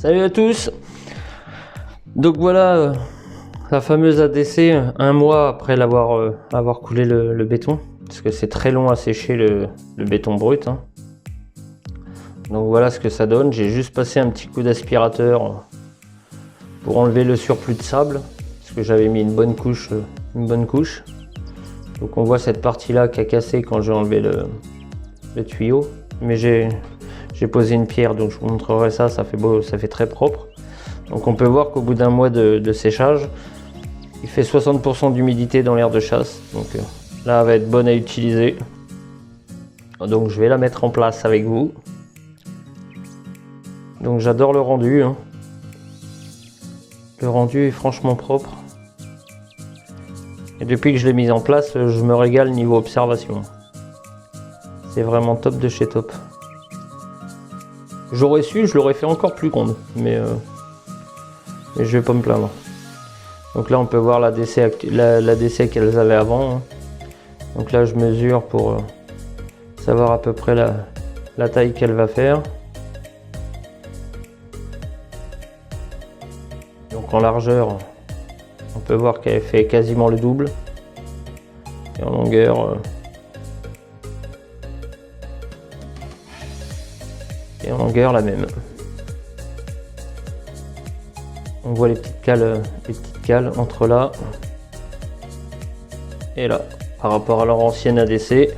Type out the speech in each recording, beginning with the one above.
Salut à tous. Donc voilà la fameuse ADC un mois après avoir coulé le béton, parce que c'est très long à sécher le béton brut, hein. Donc voilà ce que ça donne. J'ai juste passé un petit coup d'aspirateur pour enlever le surplus de sable, parce que j'avais mis une bonne couche. Donc on voit cette partie là qui a cassé quand j'ai enlevé le tuyau, mais j'ai posé une pierre, donc je vous montrerai ça. Ça fait beau, ça fait très propre. Donc on peut voir qu'au bout d'un mois de séchage, il fait 60% d'humidité dans l'air de chasse. Donc là, elle va être bonne à utiliser. Donc je vais la mettre en place avec vous. Donc j'adore le rendu, hein. Le rendu est franchement propre. Et depuis que je l'ai mise en place, je me régale niveau observation. C'est vraiment top de chez top. J'aurais su, je l'aurais fait encore plus grande, mais je vais pas me plaindre. Donc là on peut voir la DC qu'elles avaient avant, hein. Donc là je mesure pour savoir à peu près la taille qu'elle va faire. Donc en largeur, on peut voir qu'elle fait quasiment le double. Et en longueur, la même. On voit les petites cales entre là et là par rapport à leur ancienne ADC.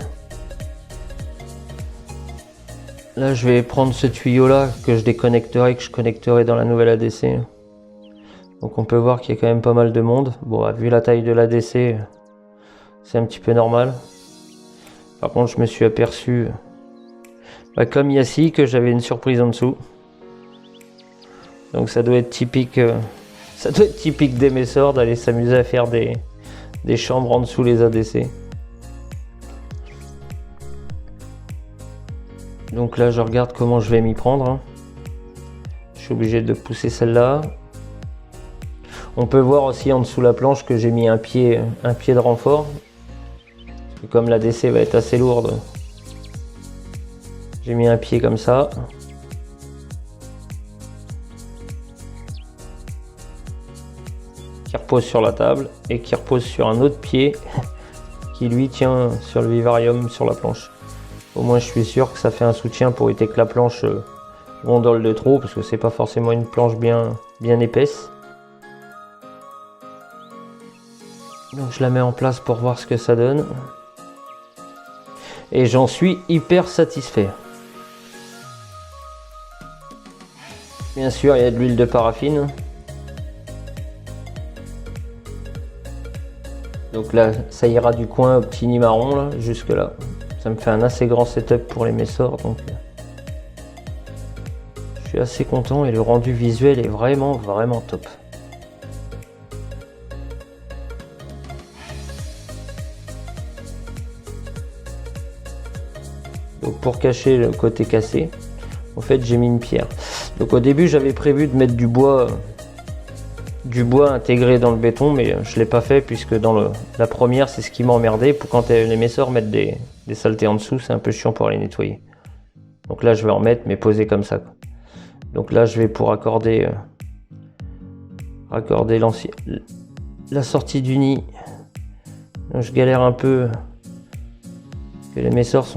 Là je vais prendre ce tuyau là que je déconnecterai, que je connecterai dans la nouvelle ADC. Donc on peut voir qu'il y a quand même pas mal de monde. Bon, vu la taille de l'ADC, c'est un petit peu normal. Par contre je me suis aperçu, comme Yassi, que j'avais une surprise en dessous. Donc ça doit être typique des Messors d'aller s'amuser à faire des chambres en dessous les ADC. Donc là je regarde comment je vais m'y prendre, hein. Je suis obligé de pousser celle-là. On peut voir aussi en dessous la planche que j'ai mis un pied de renfort. Parce que comme l'ADC va être assez lourde, j'ai mis un pied comme ça. Qui repose sur la table et qui repose sur un autre pied qui lui tient sur le vivarium sur la planche. Au moins je suis sûr que ça fait un soutien pour éviter que la planche gondole de trop, parce que c'est pas forcément une planche bien épaisse. Donc je la mets en place pour voir ce que ça donne. Et j'en suis hyper satisfait. Bien sûr, il y a de l'huile de paraffine. Donc là, ça ira du coin au petit nid marron, là, jusque là. Ça me fait un assez grand setup pour les Messors, donc je suis assez content et le rendu visuel est vraiment top. Donc pour cacher le côté cassé, en fait j'ai mis une pierre. Donc au début j'avais prévu de mettre du bois intégré dans le béton, mais je l'ai pas fait puisque dans la première c'est ce qui m'a emmerdé. Pour quand les Messors mettent des saletés en dessous, c'est un peu chiant pour aller nettoyer. Donc là je vais en mettre, mais posé comme ça. Donc là je vais pour raccorder la sortie du nid. Donc, je galère un peu, que les Messors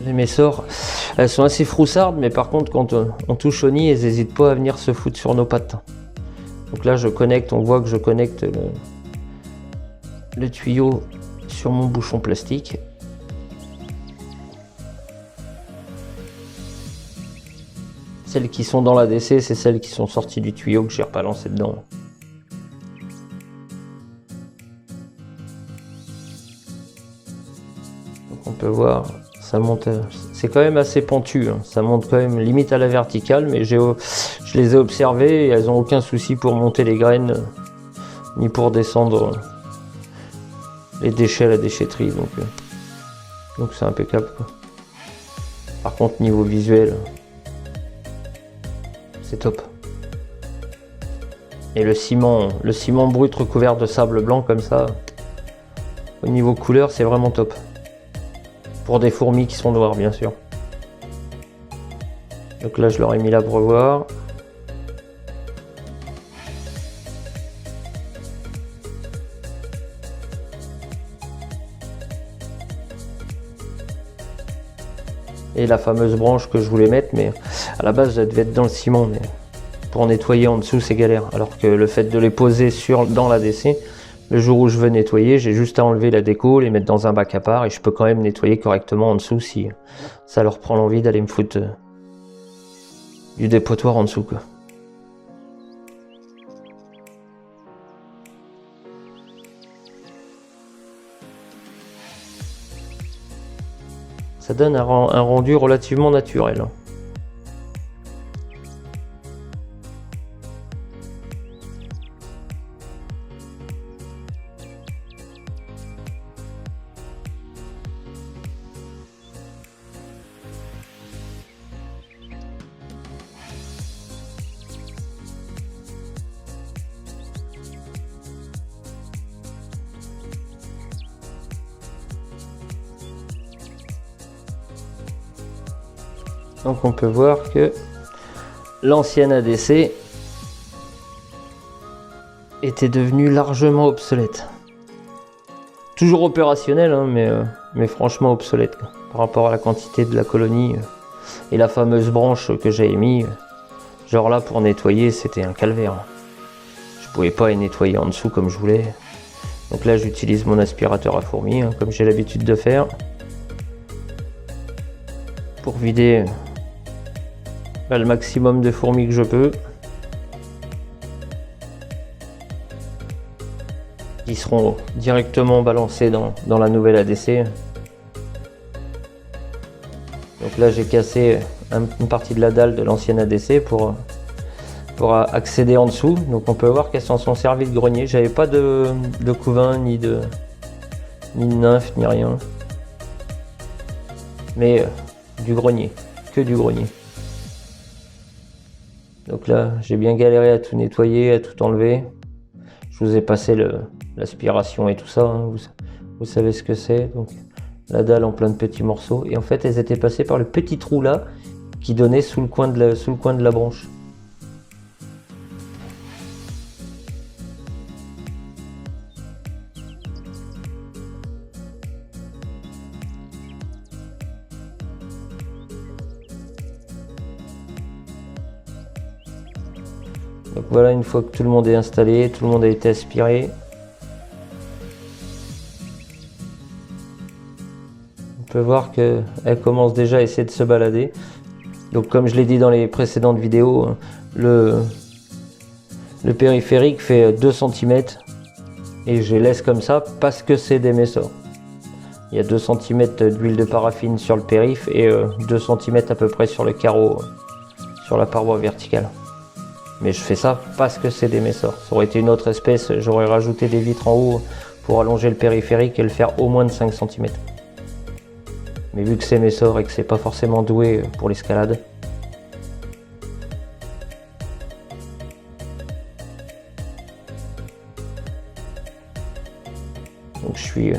les Messors, elles sont assez froussardes, mais par contre quand on touche au nid, elles n'hésitent pas à venir se foutre sur nos pattes. Donc là je connecte, on voit que je connecte le tuyau sur mon bouchon plastique. Celles qui sont dans l'ADC, c'est celles qui sont sorties du tuyau que j'ai rebalancé dedans. Donc on peut voir, ça monte, c'est quand même assez pentu, hein. Ça monte quand même limite à la verticale, mais je les ai observées et elles n'ont aucun souci pour monter les graines, ni pour descendre les déchets à la déchetterie, donc c'est impeccable, quoi. Par contre niveau visuel, c'est top. Et le ciment brut recouvert de sable blanc comme ça, au niveau couleur c'est vraiment top. Pour des fourmis qui sont noires bien sûr. Donc là je leur ai mis l'abreuvoir. Et la fameuse branche que je voulais mettre, mais à la base elle devait être dans le ciment, mais pour nettoyer en dessous c'est galère. Alors que le fait de les poser dans l'ADC, le jour où je veux nettoyer, j'ai juste à enlever la déco, les mettre dans un bac à part et je peux quand même nettoyer correctement en dessous si ça leur prend l'envie d'aller me foutre du dépotoir en dessous, quoi. Ça donne un rendu relativement naturel. Donc on peut voir que l'ancienne ADC était devenue largement obsolète. Toujours opérationnelle, hein, mais franchement obsolète, quoi, par rapport à la quantité de la colonie et la fameuse branche que j'avais mis. Genre là pour nettoyer c'était un calvaire. Je pouvais pas y nettoyer en dessous comme je voulais. Donc là j'utilise mon aspirateur à fourmis, hein, comme j'ai l'habitude de faire, pour vider le maximum de fourmis que je peux. Qui seront directement balancés dans la nouvelle ADC. Donc là j'ai cassé une partie de la dalle de l'ancienne ADC pour accéder en dessous. Donc on peut voir qu'elles s'en sont servies de grenier. J'avais pas de couvain ni de nymphe ni rien. Mais du grenier, que du grenier. Donc là j'ai bien galéré à tout nettoyer, à tout enlever. Je vous ai passé l'aspiration et tout ça, hein. Vous savez ce que c'est. Donc la dalle en plein de petits morceaux. Et en fait elles étaient passées par le petit trou là qui donnait sous le coin de la branche. Donc voilà, une fois que tout le monde est installé, tout le monde a été aspiré. On peut voir qu'elle commence déjà à essayer de se balader. Donc comme je l'ai dit dans les précédentes vidéos, le périphérique fait 2 cm et je les laisse comme ça parce que c'est des messors. Il y a 2 cm d'huile de paraffine sur le périph et 2 cm à peu près sur le carreau, sur la paroi verticale. Mais je fais ça parce que c'est des messors. Ça aurait été une autre espèce, j'aurais rajouté des vitres en haut pour allonger le périphérique et le faire au moins de 5 cm. Mais vu que c'est messors et que c'est pas forcément doué pour l'escalade, donc je suis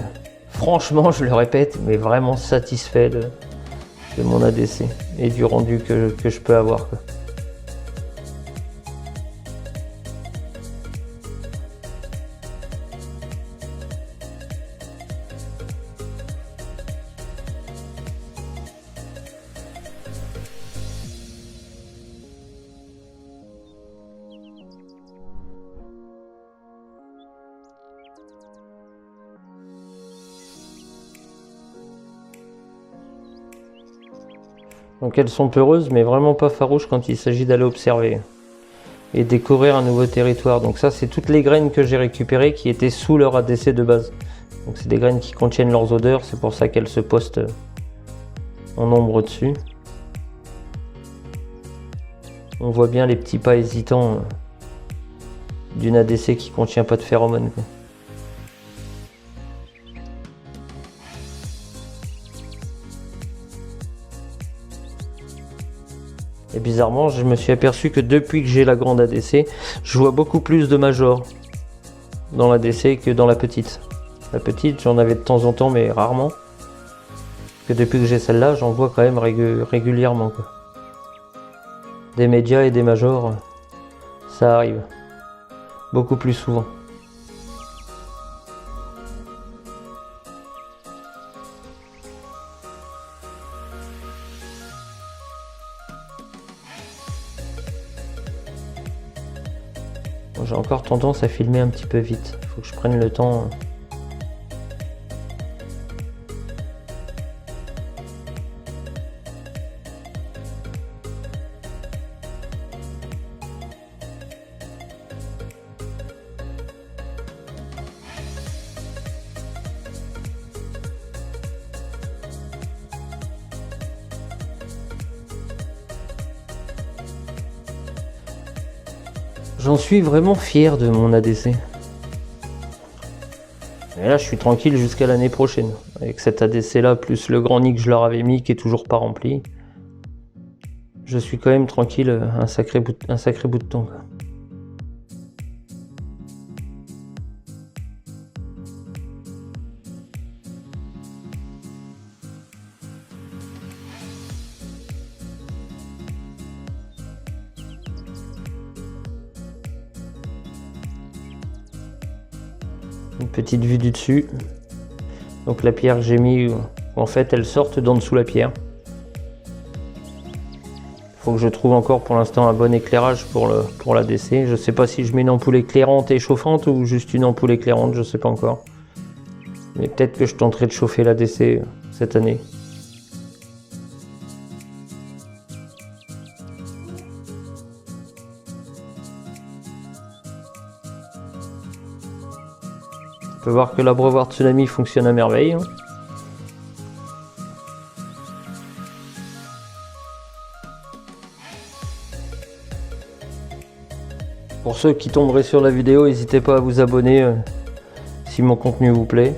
franchement, je le répète, mais vraiment satisfait de mon ADC et du rendu que je peux avoir, quoi. Donc elles sont peureuses mais vraiment pas farouches quand il s'agit d'aller observer et découvrir un nouveau territoire. Donc ça c'est toutes les graines que j'ai récupérées qui étaient sous leur ADC de base. Donc c'est des graines qui contiennent leurs odeurs, c'est pour ça qu'elles se postent en nombre dessus. On voit bien les petits pas hésitants d'une ADC qui contient pas de phéromones, quoi. Et bizarrement, je me suis aperçu que depuis que j'ai la grande ADC, je vois beaucoup plus de majors dans l'ADC que dans la petite. La petite, j'en avais de temps en temps, mais rarement. Que depuis que j'ai celle-là, j'en vois quand même régulièrement, quoi. des médias et des majors, ça arrive beaucoup plus souvent. Bon, j'ai encore tendance à filmer un petit peu vite, il faut que je prenne le temps. J'en suis vraiment fier de mon ADC. Et là, je suis tranquille jusqu'à l'année prochaine. Avec cet ADC là, plus le grand nid que je leur avais mis qui est toujours pas rempli. Je suis quand même tranquille un sacré bout de temps, quoi. Une petite vue du dessus. Donc la pierre que j'ai mis, en fait, elle sort d'en dessous la pierre. Faut que je trouve encore pour l'instant un bon éclairage pour l'ADC. Je sais pas si je mets une ampoule éclairante et chauffante ou juste une ampoule éclairante, je sais pas encore. Mais peut-être que je tenterai de chauffer l'ADC cette année. On peut voir que l'abreuvoir Tsunami fonctionne à merveille. Pour ceux qui tomberaient sur la vidéo, n'hésitez pas à vous abonner si mon contenu vous plaît.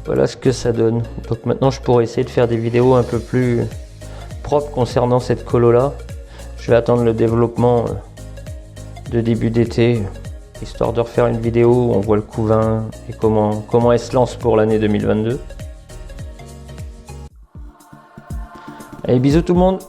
Voilà ce que ça donne. Donc maintenant je pourrais essayer de faire des vidéos un peu plus propres concernant cette colo là. Je vais attendre le développement de début d'été, histoire de refaire une vidéo où on voit le couvain et comment elle se lance pour l'année 2022. Allez, bisous tout le monde!